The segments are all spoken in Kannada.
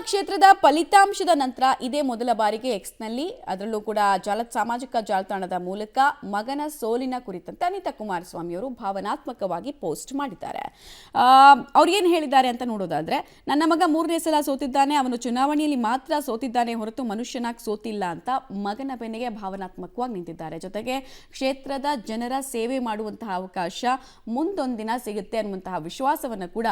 ಕ್ಷೇತ್ರದ ಫಲಿತಾಂಶದ ನಂತರ ಇದೇ ಮೊದಲ ಬಾರಿಗೆ ಎಕ್ಸ್ನಲ್ಲಿ ಅದರಲ್ಲೂ ಕೂಡ ಸಾಮಾಜಿಕ ಜಾಲತಾಣದ ಮೂಲಕ ಮಗನ ಸೋಲಿನ ಕುರಿತಂತೆ ಅನಿತಾ ಕುಮಾರಸ್ವಾಮಿ ಅವರು ಭಾವನಾತ್ಮಕವಾಗಿ ಪೋಸ್ಟ್ ಮಾಡಿದ್ದಾರೆ. ಅವ್ರು ಏನು ಹೇಳಿದ್ದಾರೆ ಅಂತ ನೋಡೋದಾದ್ರೆ, ನನ್ನ ಮಗ 3ನೇ ಸಲ ಸೋತಿದ್ದಾನೆ, ಅವನು ಚುನಾವಣೆಯಲ್ಲಿ ಮಾತ್ರ ಸೋತಿದ್ದಾನೆ ಹೊರತು ಮನುಷ್ಯನಾಗಿ ಸೋತಿಲ್ಲ ಅಂತ ಮಗನ ಬೆನ್ನಿಗೆ ಭಾವನಾತ್ಮಕವಾಗಿ ನಿಂತಿದ್ದಾರೆ. ಜೊತೆಗೆ ಕ್ಷೇತ್ರದ ಜನರ ಸೇವೆ ಮಾಡುವಂತಹ ಅವಕಾಶ ಮುಂದೊಂದಿನ ಸಿಗುತ್ತೆ ಅನ್ನುವಂತಹ ವಿಶ್ವಾಸವನ್ನು ಕೂಡ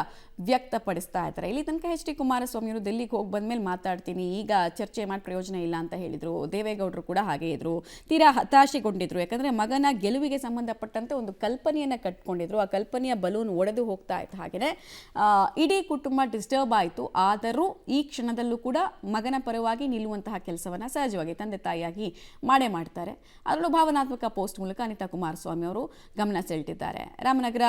ವ್ಯಕ್ತಪಡಿಸ್ತಾ ಇದ್ದಾರೆ. ಇಲ್ಲಿ ತನಕ ಎಚ್ ಡಿ ಕುಮಾರಸ್ವಾಮಿ ಅವರು ದಿಲ್ಲಿಗೆ ಹೋಗಿ ಬಂದ್ಮೇಲೆ ಮಾತಾಡ್ತೀನಿ, ಈಗ ಚರ್ಚೆ ಮಾಡಿ ಪ್ರಯೋಜನ ಇಲ್ಲ ಅಂತ ಹೇಳಿದ್ರು. ದೇವೇಗೌಡರು ಕೂಡ ಹಾಗೆ ಇದ್ರು, ತೀರಾ ಹತಾಶೆಗೊಂಡಿದ್ರು. ಯಾಕಂದ್ರೆ ಮಗನ ಗೆಲುವಿಗೆ ಸಂಬಂಧಪಟ್ಟಂತೆ ಒಂದು ಕಲ್ಪನೆಯನ್ನ ಕಟ್ಕೊಂಡಿದ್ರು. ಆ ಕಲ್ಪನೆಯ ಬಲೂನ್ ಒಡೆದು ಹೋಗ್ತಾ ಇತ್ತು. ಹಾಗೆಯೇ ಇಡೀ ಕುಟುಂಬ ಡಿಸ್ಟರ್ಬ್ ಆಯಿತು. ಆದರೂ ಈ ಕ್ಷಣದಲ್ಲೂ ಕೂಡ ಮಗನ ಪರವಾಗಿ ನಿಲ್ಲುವಂತಹ ಕೆಲಸವನ್ನ ಸಹಜವಾಗಿ ತಂದೆ ತಾಯಿಯಾಗಿ ಮಾಡೇ ಮಾಡ್ತಾರೆ. ಅದರಲ್ಲೂ ಭಾವನಾತ್ಮಕ ಪೋಸ್ಟ್ ಮೂಲಕ ಅನಿತಾ ಕುಮಾರಸ್ವಾಮಿ ಅವರು ಗಮನ ಸೆಳೆದಿದ್ದಾರೆ. ರಾಮನಗರ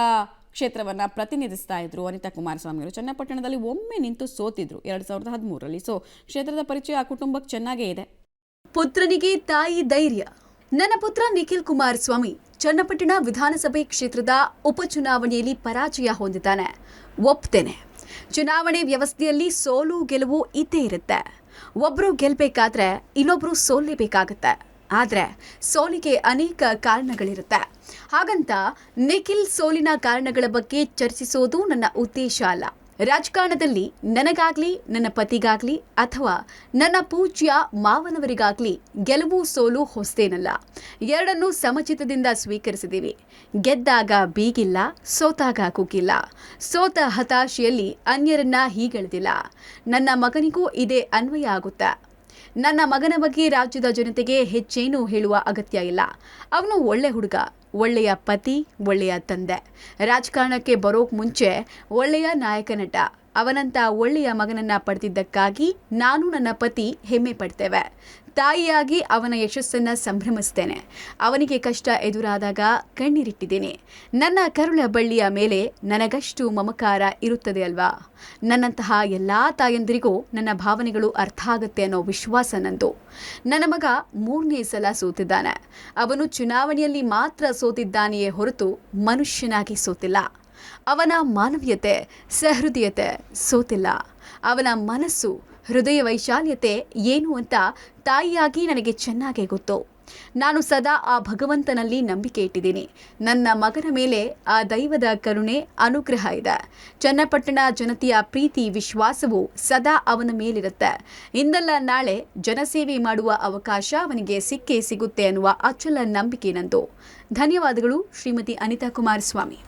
ಕ್ಷೇತ್ರವನ್ನು ಪ್ರತಿನಿಧಿಸ್ತಾ ಇದ್ರು ಅನಿತಾ ಕುಮಾರಸ್ವಾಮಿ ಅವರು. ಚನ್ನಪಟ್ಟಣದಲ್ಲಿ ಒಮ್ಮೆ ನಿಂತು ಸೋತಿದ್ರು 2013ರಲ್ಲಿ. ಸೊ ಕ್ಷೇತ್ರದ ಪರಿಚಯ ಆ ಕುಟುಂಬಕ್ಕೆ ಚೆನ್ನಾಗೇ ಇದೆ. ಪುತ್ರನಿಗೆ ತಾಯಿ ಧೈರ್ಯ. ನನ್ನ ಪುತ್ರ ನಿಖಿಲ್ ಕುಮಾರಸ್ವಾಮಿ ಚನ್ನಪಟ್ಟಣ ವಿಧಾನಸಭೆ ಕ್ಷೇತ್ರದ ಉಪಚುನಾವಣೆಯಲ್ಲಿ ಪರಾಜಯ ಹೊಂದಿದ್ದಾನೆ. ಒಪ್ತೇನೆ, ಚುನಾವಣೆ ವ್ಯವಸ್ಥೆಯಲ್ಲಿ ಸೋಲು ಗೆಲುವು ಇದ್ದೇ ಇರುತ್ತೆ. ಒಬ್ರು ಗೆಲ್ಬೇಕಾದ್ರೆ ಇನ್ನೊಬ್ರು ಸೋಲ್ಲೇಬೇಕಾಗತ್ತೆ. ಆದರೆ ಸೋಲಿಗೆ ಅನೇಕ ಕಾರಣಗಳಿರುತ್ತೆ. ಹಾಗಂತ ನಿಖಿಲ್ ಸೋಲಿನ ಕಾರಣಗಳ ಬಗ್ಗೆ ಚರ್ಚಿಸೋದು ನನ್ನ ಉದ್ದೇಶ ಅಲ್ಲ. ರಾಜಕಾರಣದಲ್ಲಿ ನನಗಾಗ್ಲಿ, ನನ್ನ ಪತಿಗಾಗ್ಲಿ ಅಥವಾ ನನ್ನ ಪೂಜ್ಯ ಮಾವನವರಿಗಾಗ್ಲಿ ಗೆಲುವು ಸೋಲು ಹೊಸದೇನಲ್ಲ. ಎರಡನ್ನೂ ಸಮಚಿತದಿಂದ ಸ್ವೀಕರಿಸಿದ್ದೀವಿ. ಗೆದ್ದಾಗ ಬೀಗಿಲ್ಲ, ಸೋತಾಗ ಕುಗ್ಗಿಲ್ಲ. ಸೋತ ಹತಾಶೆಯಲ್ಲಿ ಅನ್ಯರನ್ನ ಹೀಗೆಳೆದಿಲ್ಲ. ನನ್ನ ಮಗನಿಗೂ ಇದೇ ಅನ್ವಯ ಆಗುತ್ತೆ. ನನ್ನ ಮಗನ ಬಗ್ಗೆ ರಾಜ್ಯದ ಜನತೆಗೆ ಹೆಚ್ಚೇನೂ ಹೇಳುವ ಅಗತ್ಯ ಇಲ್ಲ. ಅವನು ಒಳ್ಳೆ ಹುಡುಗ, ಒಳ್ಳೆಯ ಪತಿ, ಒಳ್ಳೆಯ ತಂದೆ. ರಾಜಕಾರಣಕ್ಕೆ ಬರೋಕ್ ಮುಂಚೆ ಒಳ್ಳೆಯ ನಾಯಕ ನಟ. ಅವನಂತ ಒಳ್ಳೆಯ ಮಗನನ್ನ ಪಡೆದಿದ್ದಕ್ಕಾಗಿ ನಾನು ನನ್ನ ಪತಿ ಹೆಮ್ಮೆ ಪಡ್ತೇವೆ. ತಾಯಿಯಾಗಿ ಅವನ ಯಶಸ್ಸನ್ನು ಸಂಭ್ರಮಿಸ್ತೇನೆ. ಅವನಿಗೆ ಕಷ್ಟ ಎದುರಾದಾಗ ಕಣ್ಣೀರಿಟ್ಟಿದ್ದೀನಿ. ನನ್ನ ಕರುಳ ಬಳ್ಳಿಯ ಮೇಲೆ ನನಗಷ್ಟು ಮಮಕಾರ ಇರುತ್ತದೆ ಅಲ್ವಾ. ನನ್ನಂತಹ ಎಲ್ಲ ತಾಯಂದಿರಿಗೂ ನನ್ನ ಭಾವನೆಗಳು ಅರ್ಥ ಆಗುತ್ತೆ ಅನ್ನೋ ವಿಶ್ವಾಸ ನಂದು. ನನ್ನ ಮಗ 3ನೇ ಸಲ ಸೋತಿದ್ದಾನೆ. ಅವನು ಚುನಾವಣೆಯಲ್ಲಿ ಮಾತ್ರ ಸೋತಿದ್ದಾನೆಯೇ ಹೊರತು ಮನುಷ್ಯನಾಗಿ ಸೋತಿಲ್ಲ. ಅವನ ಮಾನವೀಯತೆ, ಸಹೃದಯತೆ ಸೋತಿಲ್ಲ. ಅವನ ಮನಸ್ಸು, ಹೃದಯ ವೈಶಾಲ್ಯತೆ ಏನು ಅಂತ ತಾಯಿಯಾಗಿ ನನಗೆ ಚೆನ್ನಾಗೇ ಗೊತ್ತು. ನಾನು ಸದಾ ಆ ಭಗವಂತನಲ್ಲಿ ನಂಬಿಕೆ ಇಟ್ಟಿದ್ದೀನಿ. ನನ್ನ ಮಗನ ಮೇಲೆ ಆ ದೈವದ ಕರುಣೆ, ಅನುಗ್ರಹ ಇದೆ. ಚನ್ನಪಟ್ಟಣ ಜನತೆಯ ಪ್ರೀತಿ, ವಿಶ್ವಾಸವು ಸದಾ ಅವನ ಮೇಲಿರುತ್ತೆ. ಇಂದಲ್ಲ ನಾಳೆ ಜನಸೇವೆ ಮಾಡುವ ಅವಕಾಶ ಅವನಿಗೆ ಸಿಕ್ಕೇ ಸಿಗುತ್ತೆ ಅನ್ನುವ ಅಚಲ ನಂಬಿಕೆ ನಂದು. ಧನ್ಯವಾದಗಳು ಶ್ರೀಮತಿ ಅನಿತಾ ಕುಮಾರಸ್ವಾಮಿ.